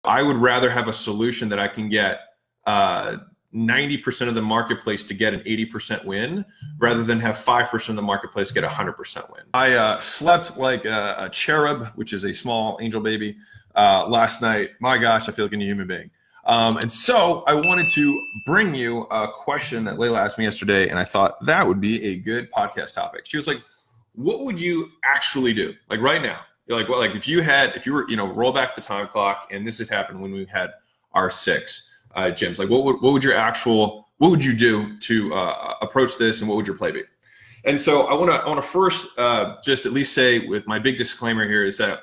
I would rather have a solution that I can get 90% of the marketplace to get an 80% win rather than have 5% of the marketplace get a 100% win. I slept like a cherub, which is a small angel baby, last night. My gosh, I feel like a human being. And so I wanted to bring you a question that Layla asked me yesterday, and I thought that would be a good podcast topic. She was like, what would you actually do? Like right now, you're like, well, like if you were, roll back the time clock and this had happened when we had our 6 gyms, like what would you do to approach this, and what would your play be? And so I want to first just at least say, with my big disclaimer here, is that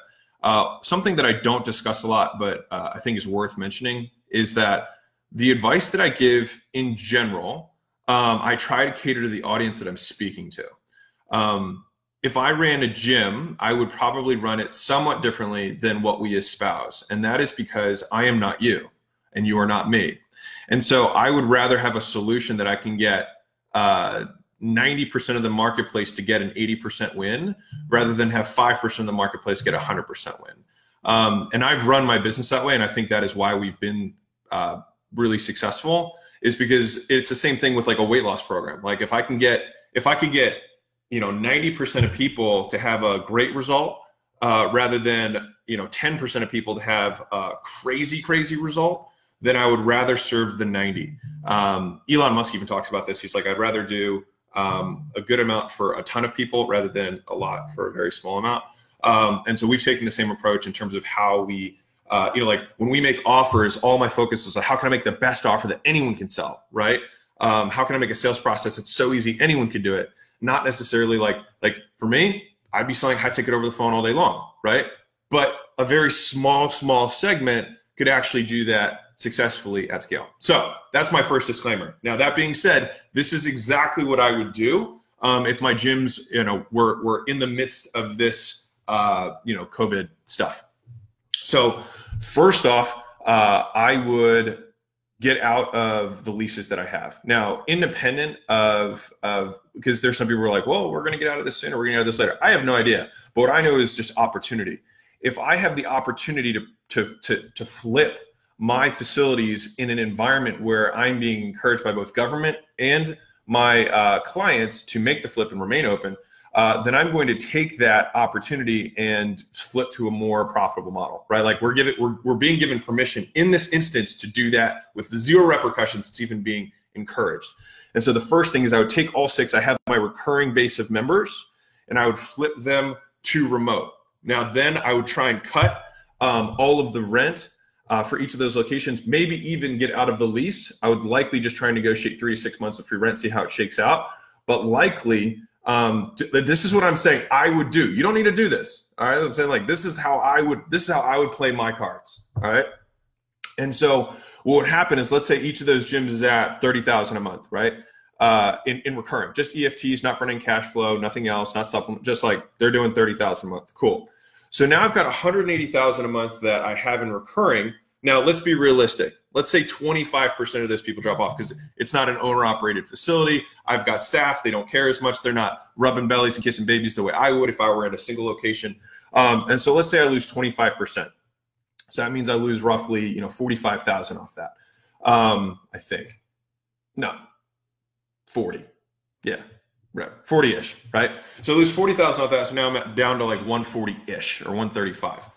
something that I don't discuss a lot, but I think is worth mentioning, is that the advice that I give in general, I try to cater to the audience that I'm speaking to. If I ran a gym, I would probably run it somewhat differently than what we espouse. And that is because I am not you and you are not me. And so I would rather have a solution that I can get 90% of the marketplace to get an 80% win rather than have 5% of the marketplace get a 100% win. And I've run my business that way. And I think that is why we've been really successful, is because it's the same thing with like a weight loss program. Like if I could get 90% of people to have a great result rather than 10% of people to have a crazy result, then I would rather serve the 90. Elon Musk even talks about this. He's like, I'd rather do a good amount for a ton of people rather than a lot for a very small amount. And so we've taken the same approach in terms of how we, like when we make offers, all my focus is like, how can I make the best offer that anyone can sell, right? How can I make a sales process that's so easy anyone can do it? Not necessarily like for me, I'd be selling high ticket over the phone all day long, right? But a very small segment could actually do that successfully at scale. So that's my first disclaimer. Now, that being said, this is exactly what I would do if my gyms, were in the midst of this, COVID stuff. So first off, I would get out of the leases that I have. Now, independent of because there's some people who are like, well, we're going to get out of this sooner, we're going to get out of this later. I have no idea. But what I know is just opportunity. If I have the opportunity to flip my facilities in an environment where I'm being encouraged by both government and my clients to make the flip and remain open, then I'm going to take that opportunity and flip to a more profitable model, right? Like we're being given permission in this instance to do that with zero repercussions. It's even being encouraged. And so the first thing is I would take all 6. I have my recurring base of members, and I would flip them to remote. Now, then I would try and cut all of the rent for each of those locations, maybe even get out of the lease. I would likely just try and negotiate 3 to 6 months of free rent, see how it shakes out. But likely, this is what I'm saying I would do. You don't need to do this. All right. I'm saying like, this is how I would play my cards. All right. And so what would happen is, let's say each of those gyms is at 30,000 a month, right? In recurring, just EFTs, not front end cash flow, nothing else, not supplement, just like they're doing 30,000 a month. Cool. So now I've got 180,000 a month that I have in recurring. Now let's be realistic. Let's say 25% of those people drop off because it's not an owner-operated facility. I've got staff. They don't care as much. They're not rubbing bellies and kissing babies the way I would if I were in a single location. And so let's say I lose 25%. So that means I lose roughly 45,000 off that. I think. No, 40. Yeah, right. 40-ish, right? So I lose 40,000 off that. So now I'm down to like 140-ish or 135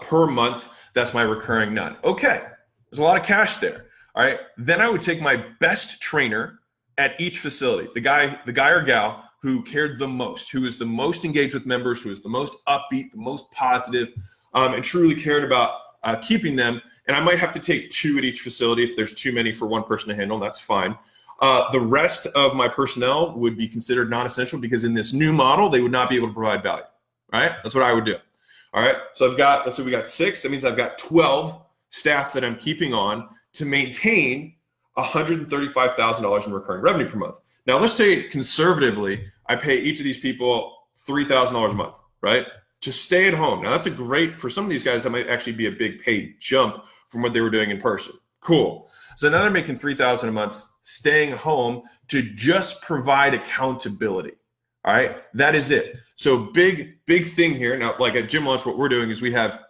per month. That's my recurring none. Okay, there's a lot of cash there. All right. Then I would take my best trainer at each facility, the guy or gal who cared the most, who was the most engaged with members, who was the most upbeat, the most positive, and truly cared about keeping them. And I might have to take 2 at each facility if there's too many for one person to handle. That's fine. The rest of my personnel would be considered non-essential because in this new model, they would not be able to provide value. All right. That's what I would do. All right. So let's say we got 6. That means I've got 12 staff that I'm keeping on to maintain $135,000 in recurring revenue per month. Now, let's say conservatively, I pay each of these people $3,000 a month, right? To stay at home. Now, that's a great, for some of these guys, that might actually be a big pay jump from what they were doing in person. Cool. So now they're making $3,000 a month, staying home to just provide accountability. All right. That is it. So big thing here. Now, like at Gym Launch, what we're doing is we have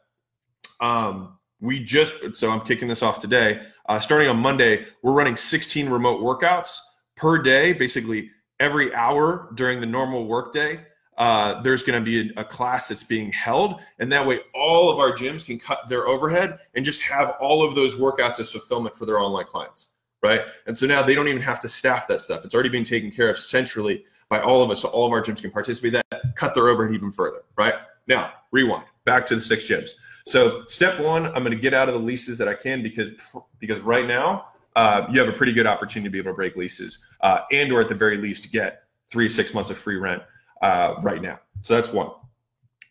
so I'm kicking this off today. Starting on Monday, we're running 16 remote workouts per day, basically every hour during the normal workday. There's going to be a class that's being held, and that way all of our gyms can cut their overhead and just have all of those workouts as fulfillment for their online clients, right? And so now they don't even have to staff that stuff. It's already being taken care of centrally by all of us, so all of our gyms can participate in that, cut their overhead even further, right? Now, rewind, back to the 6 gyms. So step 1, I'm going to get out of the leases that I can because right now you have a pretty good opportunity to be able to break leases and or at the very least get 3 to 6 months of free rent right now. So that's 1.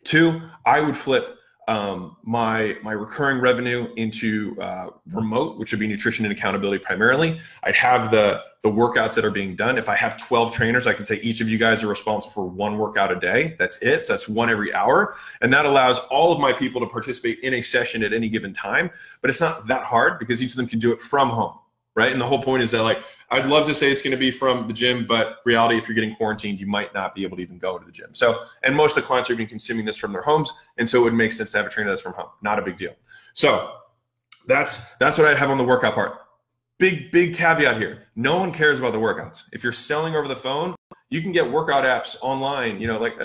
2, I would flip my recurring revenue into remote, which would be nutrition and accountability primarily. I'd have the workouts that are being done. If I have 12 trainers, I can say each of you guys are responsible for 1 workout a day. That's it. So that's 1 every hour. And that allows all of my people to participate in a session at any given time. But it's not that hard because each of them can do it from home, right? And the whole point is that, like, I'd love to say it's going to be from the gym, but reality, if you're getting quarantined, you might not be able to even go to the gym. So, and most of the clients are even consuming this from their homes. And so it would make sense to have a trainer that's from home. Not a big deal. So that's what I have on the workout part. Big caveat here. No one cares about the workouts. If you're selling over the phone, you can get workout apps online, like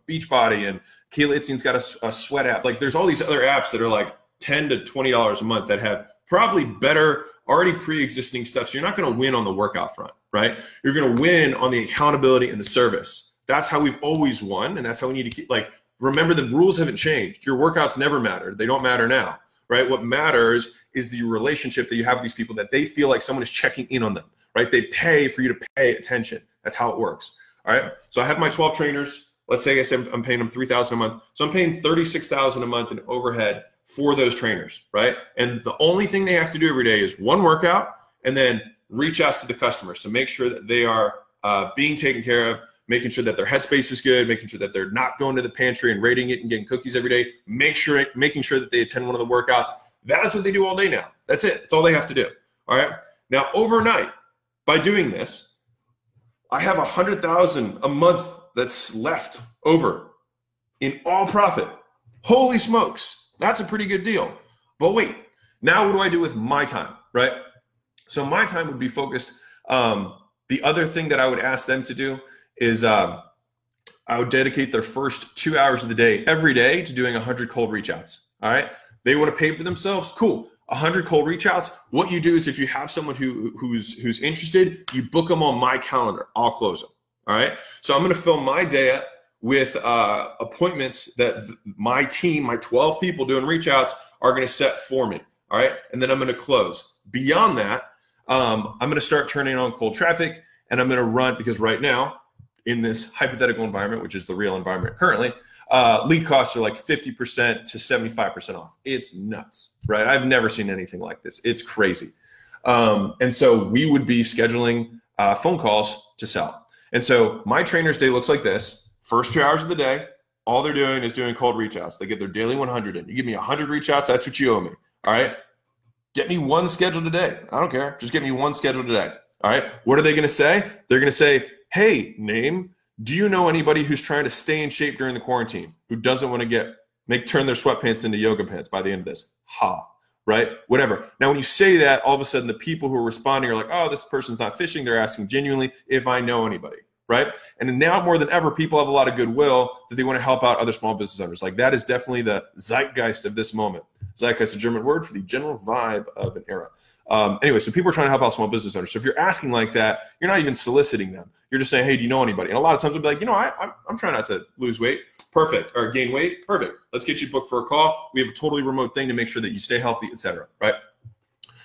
Beachbody, and Kayla Itzian's got a sweat app. Like, there's all these other apps that are like $10 to $20 a month that have probably better already pre-existing stuff. So you're not going to win on the workout front, right? You're going to win on the accountability and the service. That's how we've always won. And that's how we need to keep, like, remember, the rules haven't changed. Your workouts never mattered. They don't matter now, right? What matters is the relationship that you have with these people, that they feel like someone is checking in on them, right? They pay for you to pay attention. That's how it works. All right. So I have my 12 trainers. Let's say I said I'm paying them $3,000 a month. So I'm paying $36,000 a month in overhead for those trainers, right? And the only thing they have to do every day is 1 workout and then reach out to the customers. So make sure that they are being taken care of, making sure that their headspace is good, making sure that they're not going to the pantry and raiding it and getting cookies every day, making sure that they attend one of the workouts. That is what they do all day now. That's it. That's all they have to do. All right. Now, overnight, by doing this, I have $100,000 a month that's left over in all profit. Holy smokes. That's a pretty good deal. But wait, now what do I do with my time, right? So my time would be focused. The other thing that I would ask them to do is I would dedicate their first 2 hours of the day every day to doing 100 cold reach outs. All right. They want to pay for themselves. Cool. 100 cold reach outs. What you do is, if you have someone who's interested, you book them on my calendar. I'll close them. All right. So I'm going to fill my day up with appointments that my team, my 12 people doing reach outs, are going to set for me. All right. And then I'm going to close. Beyond that, I'm going to start turning on cold traffic, and I'm going to run, because right now in this hypothetical environment, which is the real environment currently, lead costs are like 50% to 75% off. It's nuts, right? I've never seen anything like this. It's crazy. And so we would be scheduling phone calls to sell. And so my trainer's day looks like this. First 2 hours of the day, all they're doing is doing cold reach outs. They get their daily 100 in. You give me 100 reach outs, that's what you owe me. All right. Get me 1 scheduled today. I don't care. Just get me 1 scheduled today. All right. What are they going to say? They're going to say, hey, name, do you know anybody who's trying to stay in shape during the quarantine, who doesn't want to turn their sweatpants into yoga pants by the end of this? Right? Whatever. Now, when you say that, all of a sudden the people who are responding are like, oh, this person's not fishing. They're asking genuinely if I know anybody. Right? And now more than ever, people have a lot of goodwill that they want to help out other small business owners. Like, that is definitely the zeitgeist of this moment. Zeitgeist, a German word for the general vibe of an era. Anyway, so people are trying to help out small business owners. So if you're asking like that, you're not even soliciting them. You're just saying, hey, do you know anybody? And a lot of times they'll be like, I'm trying not to lose weight. Perfect. Or gain weight. Perfect. Let's get you booked for a call. We have a totally remote thing to make sure that you stay healthy, etc. Right?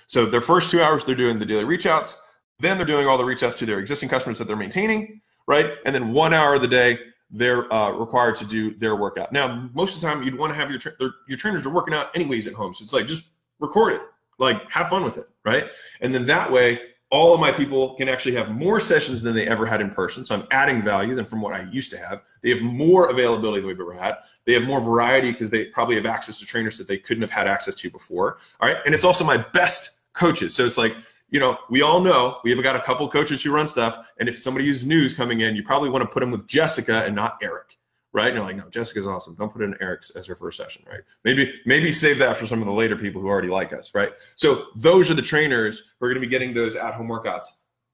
So their first 2 hours, they're doing the daily reach outs. Then they're doing all the reach outs to their existing customers that they're maintaining. Right? And then 1 hour of the day, they're required to do their workout. Now, most of the time, you'd want to have your trainers are working out anyways at home. So it's like, just record it. Like, have fun with it, right? And then that way, all of my people can actually have more sessions than they ever had in person. So I'm adding value than from what I used to have. They have more availability than we've ever had. They have more variety because they probably have access to trainers that they couldn't have had access to before. All right. And it's also my best coaches. So it's like, we all know we have got a couple coaches who run stuff. And if somebody who's news coming in, you probably want to put them with Jessica and not Eric, right? And you're like, no, Jessica's awesome. Don't put in Eric's as her first session, right? Maybe save that for some of the later people who already like us, right? So those are the trainers who are going to be getting those at-home workouts.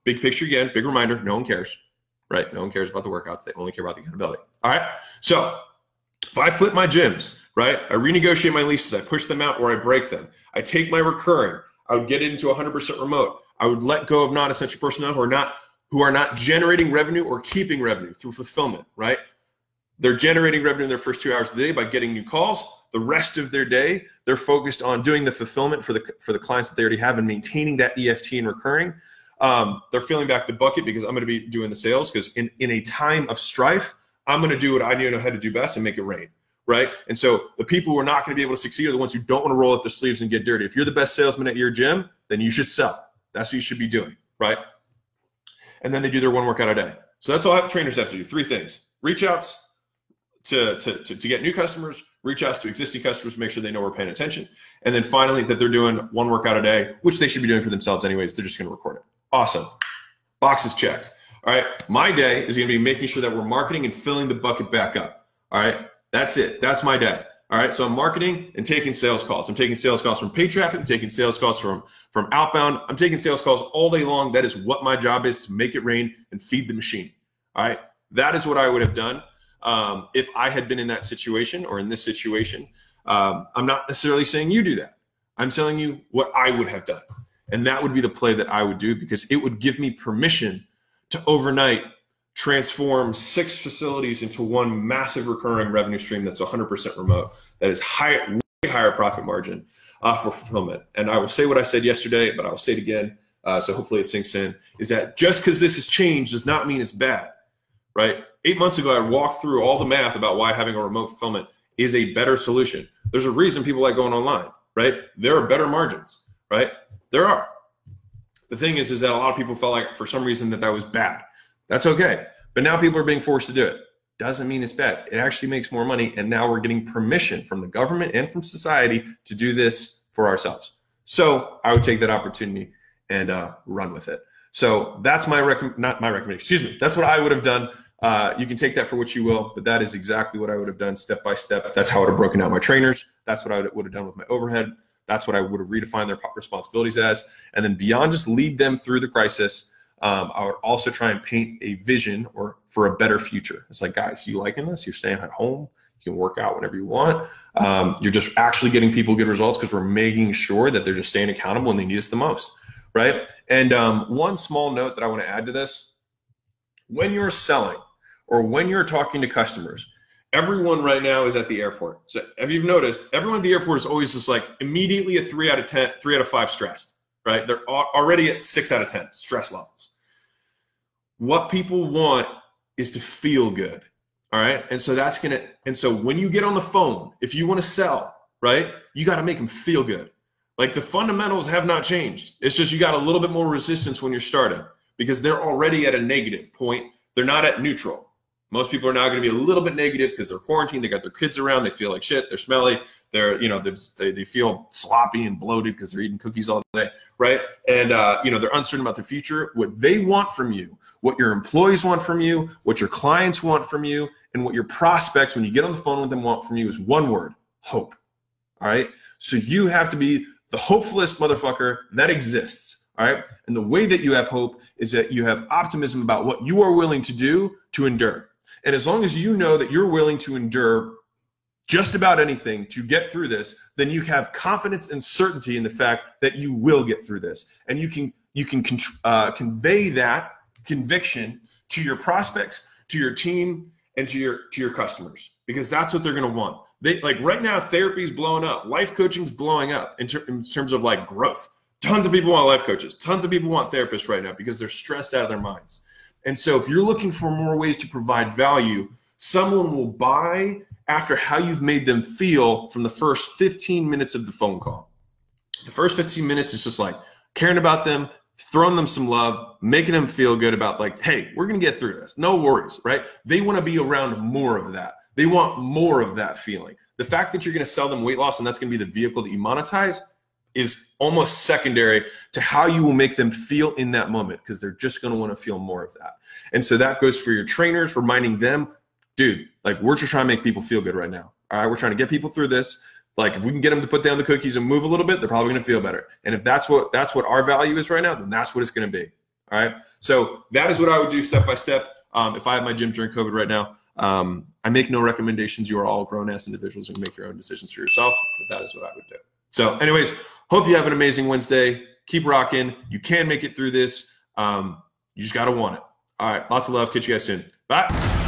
Big picture again, big reminder, no one cares, right? No one cares about the workouts. They only care about the accountability. All right. So if I flip my gyms, right? I renegotiate my leases. I push them out or I break them. I take my recurring. I would get it into 100% remote. I would let go of non-essential personnel who are not generating revenue or keeping revenue through fulfillment, right? They're generating revenue in their first 2 hours of the day by getting new calls. The rest of their day, they're focused on doing the fulfillment for the clients that they already have and maintaining that EFT and recurring. They're filling back the bucket because I'm going to be doing the sales, because in a time of strife, I'm going to do what I know how to do best and make it rain, right? And so the people who are not going to be able to succeed are the ones who don't want to roll up their sleeves and get dirty. If you're the best salesman at your gym, then you should sell. That's what you should be doing, right? And then they do their one workout a day. So that's all trainers have to do. 3 things: reach outs to get new customers, reach outs to existing customers to make sure they know we're paying attention, and then finally that they're doing one workout a day, which they should be doing for themselves anyways. They're just going to record it. Awesome. Boxes checked. All right. My day is going to be making sure that we're marketing and filling the bucket back up. All right. That's it. That's my day. All right. So I'm marketing and taking sales calls. I'm taking sales calls from paid traffic. I'm taking sales calls from outbound. I'm taking sales calls all day long. That is what my job is, to make it rain and feed the machine. All right. That is what I would have done if I had been in that situation or in this situation. I'm not necessarily saying you do that. I'm telling you what I would have done. And that would be the play that I would do, because it would give me permission to overnight transform 6 facilities into one massive recurring revenue stream that's 100% remote, that is way higher profit margin for fulfillment. And I will say what I said yesterday, but I will say it again, so hopefully it sinks in, is that just because this has changed does not mean it's bad, right? 8 months ago, I walked through all the math about why having a remote fulfillment is a better solution. There's a reason people like going online, right? There are better margins, right? There are. The thing is that a lot of people felt like for some reason that was bad. That's okay. But now people are being forced to do it. Doesn't mean it's bad. It actually makes more money. And now we're getting permission from the government and from society to do this for ourselves. So I would take that opportunity and run with it. So that's my recommendation. Excuse me. That's what I would have done. You can take that for what you will, but that is exactly what I would have done step by step. That's how I would have broken out my trainers. That's what I would have done with my overhead. That's what I would have redefined their responsibilities as. And then beyond just lead them through the crisis, I would also try and paint a vision for a better future. It's like, guys, you liking this? You're staying at home. You can work out whenever you want. You're just actually getting people good results because we're making sure that they're just staying accountable when they need us the most, right? And one small note that I want to add to this: when you're selling or when you're talking to customers, everyone right now is at the airport. So if you've noticed, everyone at the airport is always just like immediately a 3 out of 10, 3 out of 5 stressed, right? They're already at 6 out of 10 stress levels. What people want is to feel good. All right. And so so when you get on the phone, if you want to sell, right, you got to make them feel good. Like the fundamentals have not changed. It's just, you got a little bit more resistance when you're starting because they're already at a negative point. They're not at neutral. Most people are now going to be a little bit negative because they're quarantined. They got their kids around. They feel like shit. They're smelly. They feel sloppy and bloated because they're eating cookies all day, right? And they're uncertain about the future. What they want from you, what your employees want from you, what your clients want from you, and what your prospects, when you get on the phone with them, want from you is one word: hope. All right. So you have to be the hopefulest motherfucker that exists. All right. And the way that you have hope is that you have optimism about what you are willing to do to endure. And as long as you know that you're willing to endure just about anything to get through this, then you have confidence and certainty in the fact that you will get through this. And you can convey that conviction to your prospects, to your team, and to your customers, because that's what they're going to want. Right now, therapy's blowing up. Life coaching's blowing up in terms of like growth. Tons of people want life coaches. Tons of people want therapists right now because they're stressed out of their minds. And so if you're looking for more ways to provide value, someone will buy after how you've made them feel from the first 15 minutes of the phone call. The first 15 minutes is just like caring about them, throwing them some love, making them feel good about like, hey, we're going to get through this. No worries, right? They want to be around more of that. They want more of that feeling. The fact that you're going to sell them weight loss and that's going to be the vehicle that you monetize is almost secondary to how you will make them feel in that moment, because they're just going to want to feel more of that. And so that goes for your trainers, reminding them, dude, like we're just trying to make people feel good right now. All right, we're trying to get people through this. Like if we can get them to put down the cookies and move a little bit, they're probably going to feel better. And if that's what our value is right now, then that's what it's going to be. All right. So that is what I would do step by step. If I had my gym during COVID right now, I make no recommendations. You are all grown-ass individuals and make your own decisions for yourself, but that is what I would do. So anyways, hope you have an amazing Wednesday. Keep rocking. You can make it through this. You just got to want it. All right. Lots of love. Catch you guys soon. Bye.